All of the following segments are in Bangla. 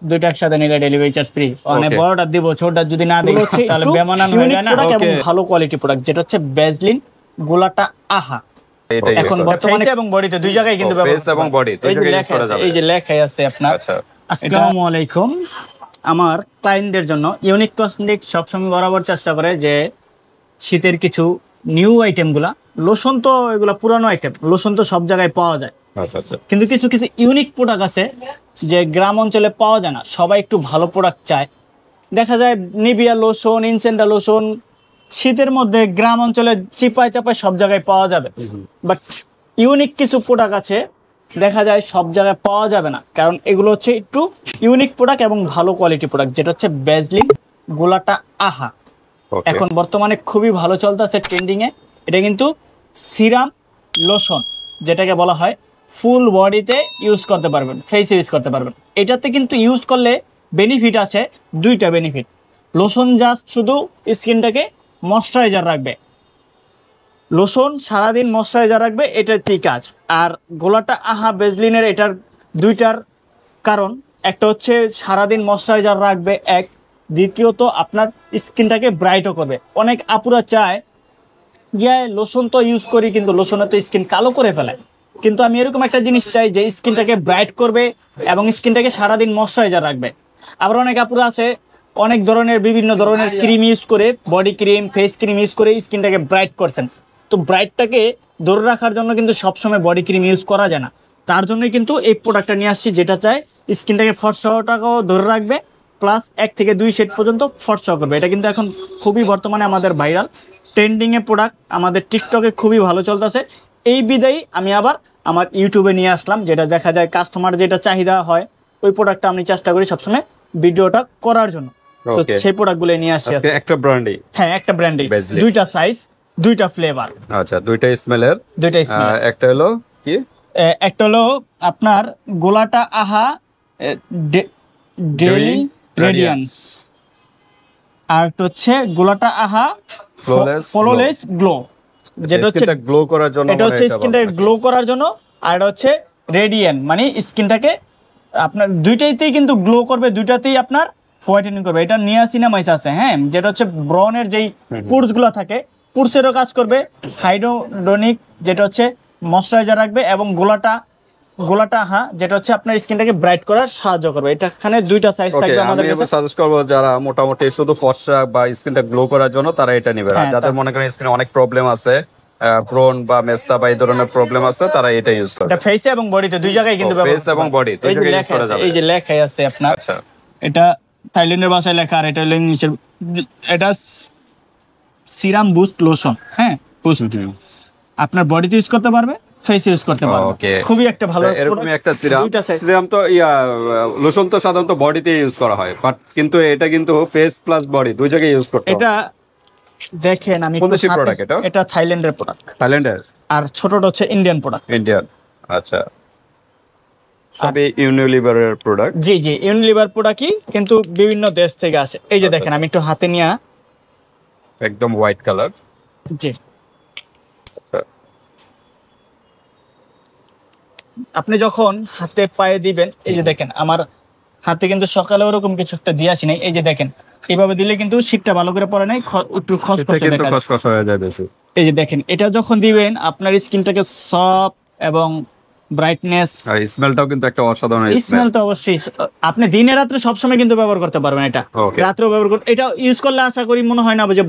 দুইটা একসাথে নিলে ডেলিভারি চার্জ ফ্রি। মানে বড়টা দিব, ছোটটা যদি না দিই তাহলে বেমানান হয়ে যায় না। এবং ভালো কোয়ালিটি প্রোডাক্ট যেটা হচ্ছে ভ্যাসলিন গোলাটা আহা। এখন বর্তমানে এবং বডিতে দুই জায়গায় কিন্তু ফেস এবং বডি দুই জায়গায় ইউজ করা যাবে। এই যে লেখাই আছে আপনার। আচ্ছা, আসসালামু আলাইকুম। আমার ক্লায়েন্টদের জন্য ইউনিক কসমেটিক সবসময় বরাবর চেষ্টা করে যে শীতের কিছু নিউ আইটেমগুলা, লোশন তো এগুলা পুরানো আইটেম, লোশন তো সব জায়গায় পাওয়া যায়। কিন্তু কিছু কিছু ইউনিক প্রোডাক্ট আছে যে গ্রাম অঞ্চলে পাওয়া যায় না, সবাই একটু ভালো প্রোডাক্ট চায়। দেখা যায় নিভিয়া লোশন, ইনসেন্টা লোশন শীতের মধ্যে গ্রাম অঞ্চলে চিপায় চাপায় সব জায়গায় পাওয়া যাবে, বাট ইউনিক কিছু প্রোডাক্ট আছে দেখা যায় সব জায়গায় পাওয়া যাবে না, কারণ এগুলো হচ্ছে একটু ইউনিক প্রোডাক্ট এবং ভালো কোয়ালিটি প্রোডাক্ট যেটা হচ্ছে ভ্যাসলিন গোলাটা আহা। এখন বর্তমানে খুবই ভালো চলতেছে ট্রেন্ডিংয়ে। এটা কিন্তু সিরাম লোশন, যেটাকে বলা হয় ফুল বডিতে ইউজ করতে পারবেন, ফেসে ইউজ করতে পারবেন। এটাতে কিন্তু ইউজ করলে বেনিফিট আছে, দুইটা বেনিফিট। লোশন জাস্ট শুধু স্কিনটাকে ময়শ্চারাইজার রাখবে, লোশন সারাদিন ময়শ্চারাইজার রাখবে, এটাতেই কাজ। আর গোলাটা আহা ভ্যাসলিনের এটার দুইটার কারণ, একটা হচ্ছে সারাদিন ময়শ্চারাইজার রাখবে এক, দ্বিতীয়ত আপনার স্কিনটাকে ব্রাইটও করবে। অনেক আপুরা চায় যে লোশন তো ইউজ করি কিন্তু লোশনে তো স্কিন কালো করে ফেলে, কিন্তু আমি এরকম একটা জিনিস চাই যে স্কিনটাকে ব্রাইট করবে এবং স্কিনটাকে সারাদিন ময়শ্চারাইজার রাখবে। আবার অনেক আপুরা আছে অনেক ধরনের বিভিন্ন ধরনের ক্রিম ইউজ করে, body cream, face cream use করে স্কিনটাকে ব্রাইট করছেন। তো ব্রাইটটাকে ধরে রাখার জন্য কিন্তু সবসময় বডি ক্রিম ইউজ করা যায় না, তার জন্যই কিন্তু এই প্রোডাক্টটা নিয়ে আসছি, যেটা চায় স্কিনটাকে ফর্সাটাকেও ধরে রাখবে, প্লাস 1 থেকে 2 শেড পর্যন্ত ফর্সা করবে। এটা কিন্তু এখন খুবই বর্তমানে আমাদের ভাইরাল ট্রেন্ডিংয়ে প্রোডাক্ট, আমাদের টিকটকে খুবই ভালো চলতেছে। এই বিদায়ী আমি আবার আমার ইউটিউবে নিয়ে আসলাম, যেটা দেখা যায় কাস্টমার যেটা চাহিদা হয় ওই প্রোডাক্টটা আমি চেষ্টা করি সবসময় ভিডিওটা করার জন্য। তো সেই প্রোডাক্টগুলো নিয়ে আসছি একটা ব্র্যান্ডই। হ্যাঁ, একটা ব্র্যান্ডই, দুইটা সাইজ, দুইটা ফ্লেভার। আচ্ছা, দুইটা স্মেলের, দুইটা স্মেল। একটা হলো কি, একটা হলো আপনার গোলাটা আহা ডেইলি রেডিয়েন্স, আর একটা হচ্ছে গোলাটা আহা ফ্ললেস গ্লো, যেটা হচ্ছে গ্লো করার জন্য। এটা হচ্ছে স্কিনটাকে গ্লো করার জন্য, আর এটা হচ্ছে রেডিয়েন্ট, মানে স্কিনটাকে আপনার দুইটাইতেই কিন্তু গ্লো করবে, দুইটাতেই আপনার হোয়াইটেনিং করবে। এটা নিয়াসিনামাইড আছে, হ্যাঁ, যেটা হচ্ছে ব্রনের যেই পুরসগুলো থাকে পুরসেরও কাজ করবে, হাইড্রোডোনিক যেটা হচ্ছে ময়শ্চারাইজার রাখবে, এবং গোলাটা হ্যাঁ যেটা হচ্ছে আপনার স্কিনটাকে ব্রাইট করার সাহায্য করবে। এটা এখানে দুইটা সাইজ থাকবে আমাদের কাছে। আমি সাজেস্ট করব যারা মোটামুটি শুধু ফর্সা বা স্কিনটা গ্লো করার জন্য তারা এটা নেবে, আর যাদের মনে করেন স্কিনে অনেক প্রবলেম আছে, ব্রন বা মেস্তা বা এই ধরনের প্রবলেম আছে, তারা এটা ইউজ করবে। এটা ফেসে এবং বডিতে দুই জায়গায় কিন্তু ব্যবহার ফেস এবং বডি দুই জায়গায় ইউজ করা যাবে। এই যে লেখাই আছে আপনার। আচ্ছা, এটা থাইল্যান্ডের ভাষায় লেখা, আর এটা হলো ইংলিশের। এটা সিরাম বুস্ট লোশন, হ্যাঁ, বুস্ট আপনার বডিতে ইউজ করতে পারবে, ফেস ইউজ করতে পারবে। খুবই একটা ভালো এরকমই একটা সিরাম তো লোশন তো সাধারণত বডিতে ইউজ করা হয়, বাট কিন্তু এটা কিন্তু ফেস প্লাস বডি দুই জায়গায় ইউজ করতে হয়। এটা দেখেন আমি কোন দেশের প্রোডাক্ট এটা? এটা থাইল্যান্ডের প্রোডাক্ট। থাইল্যান্ডের? আর ছোটটা হচ্ছে ইন্ডিয়ান প্রোডাক্ট। ইন্ডিয়ান, আচ্ছা। সবই ইউনিলিভারের প্রোডাক্ট। জি জি, ইউনিলিভার প্রোডাক্টই, কিন্তু বিভিন্ন দেশ থেকে আসে। এই যে দেখেন আমি একটু হাতে নিয়ে, একদম হোয়াইট কালার। জি, আপনি যখন হাতে পায়ে দিবেন, এই যে দেখেন আমার হাতে কিন্তু সকালে ওরকম কিছু একটা দিয়ে আসি নাই। এই যে দেখেন এইভাবে দিলে কিন্তু শীতটা ভালো করে পড়ে নাই, একটু খসখসে হয়ে যায় বেশি। এই যে দেখেন এটা যখন দিবেন আপনার স্কিনটাকে সফট এবং ব্রাইটনেস, আর স্মেলটাও কিন্তু একটা অসাধারণ স্মেল। তো অবশ্যই আপনি দিনে রাত্রে সব সময় কিন্তু ব্যবহার করতে পারবেন, এটা রাত্রেও ব্যবহার করতে। এটা ইউজ করলে আশা করি মনে হয় না যে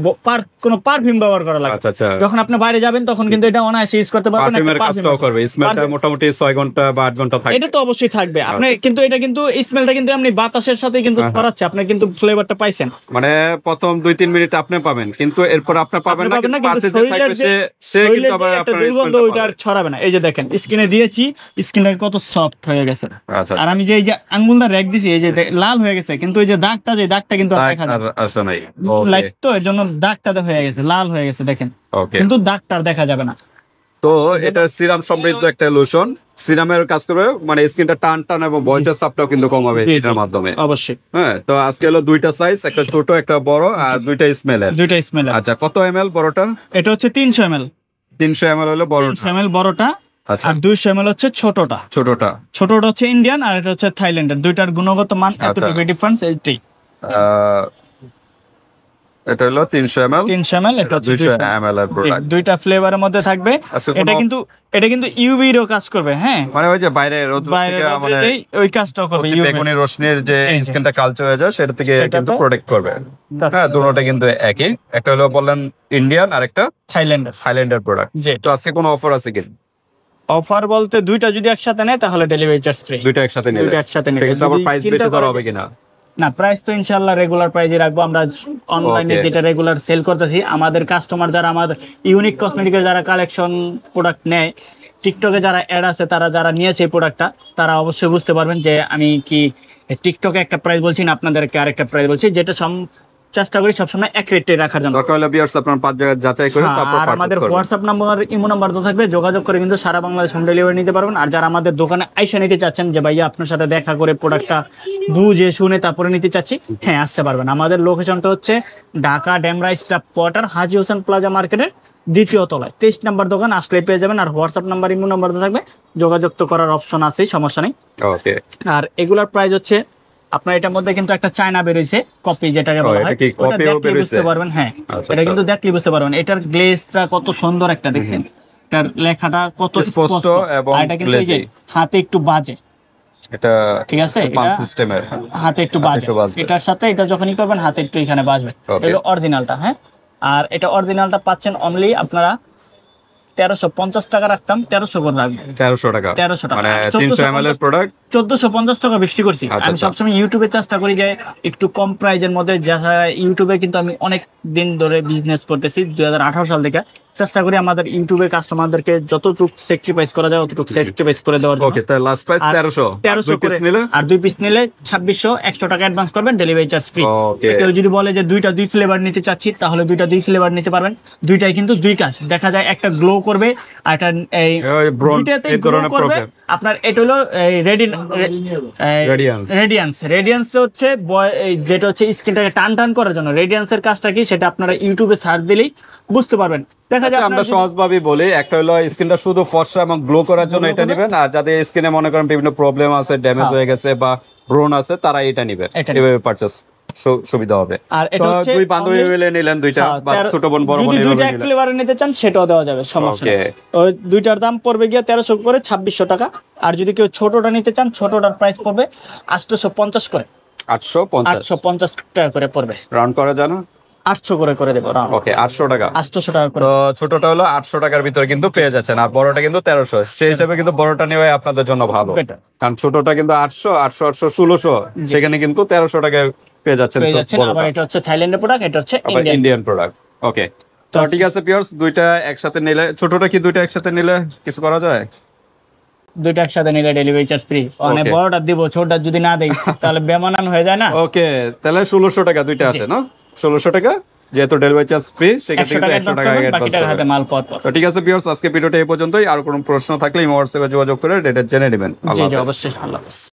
কোনো পারফিউম ব্যবহার করা লাগে। যখন আপনি বাইরে যাবেন তখন কিন্তু এটা অনায়াসে ইউজ করতে পারবেন। পারফিউমের কাজটাও করবে, স্মেলটা মোটামুটি 6 ঘন্টা বা 8 ঘন্টা থাকবে। এটা তো অবশ্যই থাকবে। আপনি কিন্তু এটা কিন্তু স্মেলটা কিন্তু আপনি বাতাসের সাথে কিন্তু ছড়াচ্ছে, আপনি কিন্তু ফ্লেভারটা পাইছেন। মানে প্রথম 2-3 মিনিট আপনি পাবেন, কিন্তু এরপর আপনি পাবেন না, কিন্তু পাশে যে থাকবে সে কিন্তু আবার আপনার দুর্গন্ধ ওইটা আর ছড়াবে না। এই যে দেখেন স্কিনে দিয়েছি, স্কিনটা কত সফট হয়ে গেছে। আর আমি যে এই যে আঙ্গুলটা রেখ দিছি, এই যে লাল হয়ে গেছে, কিন্তু এই যে দাগটা কিন্তু দেখা যায় আসে নাই, লাইট তো এর জন্য দাগটা হয়ে গেছে, লাল হয়ে গেছে দেখেন, কিন্তু দাগটা দেখা যাবে না। তো এটা সিরাম সমৃদ্ধ একটা লোশন, সিরামের কাজ করবে, মানে স্কিনটা টান এবং বয়সের চাপটাও কিন্তু কমাবে এটার মাধ্যমে। অবশ্যই। হ্যাঁ, তো আজকে হলো দুইটা সাইজ, একটা ছোট একটা বড়, আর দুইটা স্মেলের। আচ্ছা, কত ml বড়টা? এটা হচ্ছে 300 ml। 300 ml হলো বড়টা। 300 ml বড়টা, আচ্ছা আর 200 ml হচ্ছে ছোটটা। ছোটটা হচ্ছে ইন্ডিয়ান আর এটা হচ্ছে থাইল্যান্ডের। দুইটার গুণগত মান এতটুকু ডিফারেন্স এইটাই। এটা হলো 300 ml, 300 ml, এটা হচ্ছে 200 ml এর প্রোডাক্ট। দুইটা ফ্লেভারের মধ্যে থাকবে। এটা কিন্তু ইউভি এরও কাজ করবে। হ্যাঁ, মানে ওই যে বাইরে রোদ থেকে মানে ওই কাজটাও করবে, বেগুনি রশ্মির যে স্কিনটা কালচে হয়ে যায় সেটা থেকে কিন্তু প্রোটেক্ট করবে। হ্যাঁ, দুটোটা কিন্তু একই। একটা হলো বললেন ইন্ডিয়ান আর একটা থাইল্যান্ডের প্রোডাক্ট। তো আজকে কোনো অফার আছে কি? অফার বলতে দুইটা যদি একসাথে নেয় তাহলে ডেলিভারি চার্জ ফ্রি। দুইটা একসাথে নিলে কিন্তু আবার প্রাইস বেশি ধরা হবে কিনা? না, প্রাইস তো ইনশাআল্লাহ রেগুলার প্রাইসে রাখবো। আমরা অনলাইনে যেটা রেগুলার সেল করতেছি, আমাদের কাস্টমার যারা আমাদের ইউনিক কসমেটিকের যারা কালেকশন প্রোডাক্ট নেয়, টিকটকে যারা অ্যাড আছে, তারা যারা নিয়েছে এই প্রোডাক্টটা, তারা অবশ্যই বুঝতে পারবেন যে আমি কি টিকটকে একটা প্রাইস বলছি না আপনাদেরকে আরেকটা প্রাইস বলছি, যেটা চেষ্টা করি সবসময় এক রেটে রাখার জন্য। দরকার হলে ভিউয়ার্স আপনারা 5 জায়গা যাচাই করে তারপর আর আমাদের হোয়াটসঅ্যাপ নাম্বার, ইমো নাম্বার তো থাকবে, যোগাযোগ করে কিন্তু সারা বাংলাদেশ হোম ডেলিভারি নিতে পারবেন। আর যারা আমাদের দোকানে আইসা নিতে চাচ্ছেন যে ভাইয়া আপনার সাথে দেখা করে প্রোডাক্টটা বুঝে শুনে তারপরে নিতে চাচ্ছি, হ্যাঁ আসতে পারবেন। আমাদের লোকেশনটা হচ্ছে ঢাকা ডেমরা স্টাফ কোয়ার্টার, হাজী হোসেন প্লাজা মার্কেটের 2য় তলায় 23 নম্বর দোকান। আসলে পেয়ে যাবেন। আর হোয়াটসঅ্যাপ নাম্বার, ইমো নাম্বার তো থাকবে, যোগাযোগ তো করার অপশন আছে, সমস্যা নেই। ওকে। আর এগুলার প্রাইস হচ্ছে আপনার এটার মধ্যে কিন্তু একটা চায়না বের হইছে, কপি যেটাকে বলা হয়, ওটা দেখলে বুঝতে পারবেন। হ্যাঁ, এটা কিন্তু দেখলে বুঝতে পারবেন এটার গ্লেজটা কত সুন্দর একটা, দেখছেন এটার লেখাটা কত স্পষ্ট, এবং এটা কিন্তু এই যে হাতে একটু বাজে, এটা ঠিক আছে, এটা পাঁচ সিস্টেমের হাতে একটু বাজে। এটার সাথে এটা যখনই করবেন হাতে একটু এখানে বাজবে। এটা অরিজিনালটা। হ্যাঁ, আর এটা অরিজিনালটা পাচ্ছেন অনলি আপনারা 1350 টাকা রাখতাম, 1300 করে রাখবেন। 1300 টাকা, 1300 টাকা, মানে 300 ml এর প্রোডাক্ট 1450 টাকা বিক্রি করছি। আমি সবসময় ইউটিউবে চেষ্টা করি যে একটু কম প্রাইজের মধ্যে, যারা ইউটিউবে কিন্তু আমি অনেক দিন ধরে বিজনেস করতেছি, 2018 সাল থেকে চেষ্টা করি আমাদের ইউটিউবে কাস্টমারদেরকে যতটুকু স্যাক্রিফাইস করা যায় অতটুকু স্যাক্রিফাইস করে দেওয়ার জন্য। ওকে, তাহলে লাস্ট প্রাইস 1300 করে নিলে, আর 2 পিস নিলে 2600, 100 টাকা অ্যাডভান্স করবেন, ডেলিভারি চার্জ ফ্রি। কেউ যদি বলে যে দুইটা 2 ফ্লেভার নিতে চাচ্ছি, তাহলে দুইটা 2 ফ্লেভার নিতে পারবেন। দুইটাই কিন্তু 2 কাজ, দেখা যায় একটা গ্লো করবে আর একটা এই দুইটাতে গ্লো করবে। আপনার এটা হলো রেডিয়ান্স হচ্ছে যেটা হচ্ছে স্কিনটাকে টান টান করার জন্য। রেডিয়ান্সের কাজটা কি সেটা আপনারা ইউটিউবে সার্চ দিলেই বুঝতে পারবেন। দেখা যায় আমরা সহজভাবে বলি, একটা হলো স্কিনটা শুধু ফর্সা এবং গ্লো করার জন্য এটা নেবেন, আর যাদের স্কিনে মনে করেন বিভিন্ন প্রবলেম আছে, ড্যামেজ হয়ে গেছে বা ব্রোন আছে, তারা এটা নেবে, এভাবে পারচেজ সুবিধা হবে। আর এটা হচ্ছে দুই বান্ধবী মিলে নিলেন দুইটা, বা ছোট বোন বড় বোন যদি দুইটা এক ফ্লেভারে নিতে চান সেটাও দেওয়া যাবে, সমস্যা নেই। ওই দুইটার দাম পড়বে গিয়া 1300 করে 2600 টাকা। আর যদি কেউ ছোটটা নিতে চান, ছোটটার প্রাইস পড়বে 850 করে, 850 টাকা করে পড়বে। রাউন্ড করা জানো 800 করে দেব রাউন্ড। ওকে, 800 টাকা, 800 টাকা করে। তো ছোটটা হলো 800 টাকার ভিতরে কিন্তু পেয়ে যাচ্ছেন, আর বড়টা কিন্তু 1300। সেই হিসাবে কিন্তু বড়টা নেওয়া আপনাদের জন্য ভালো, কারণ ছোটটা কিন্তু 800 1600, সেখানে কিন্তু 1300 টাকায় পেয়ে যাচ্ছেন। আবার এটা হচ্ছে থাইল্যান্ডের প্রোডাক্ট, এটা হচ্ছে ইন্ডিয়ান প্রোডাক্ট। ওকে, তো ঠিক আছে পিয়ার্স, দুইটা একসাথে নিলে, ছোটটা কি দুইটা একসাথে নিলে কিছু করা যায়? দুইটা একসাথে নিলে ডেলিভারি চার্জ ফ্রি। মানে বড়টা দিব, ছোটটা যদি না দেই তাহলে বেমানান হয়ে যায় না। ওকে, তাহলে 1600 টাকা দুইটা আছে না? 1600 টাকা, যেহেতু ডেলিভারি চার্জ ফ্রি, সেক্ষেত্রে 100 টাকা বাকি টাকা হাতে মাল পাওয়ার পর। তো ঠিক আছে ভিউয়ার্স, আজকে ভিডিওটা এই পর্যন্তই। আর কোনো প্রশ্ন থাকলে হোয়াটসঅ্যাপে যোগাযোগ করে ডেটা জেনে নেবেন। জি জি, অবশ্যই। আল্লাহ হাফেজ।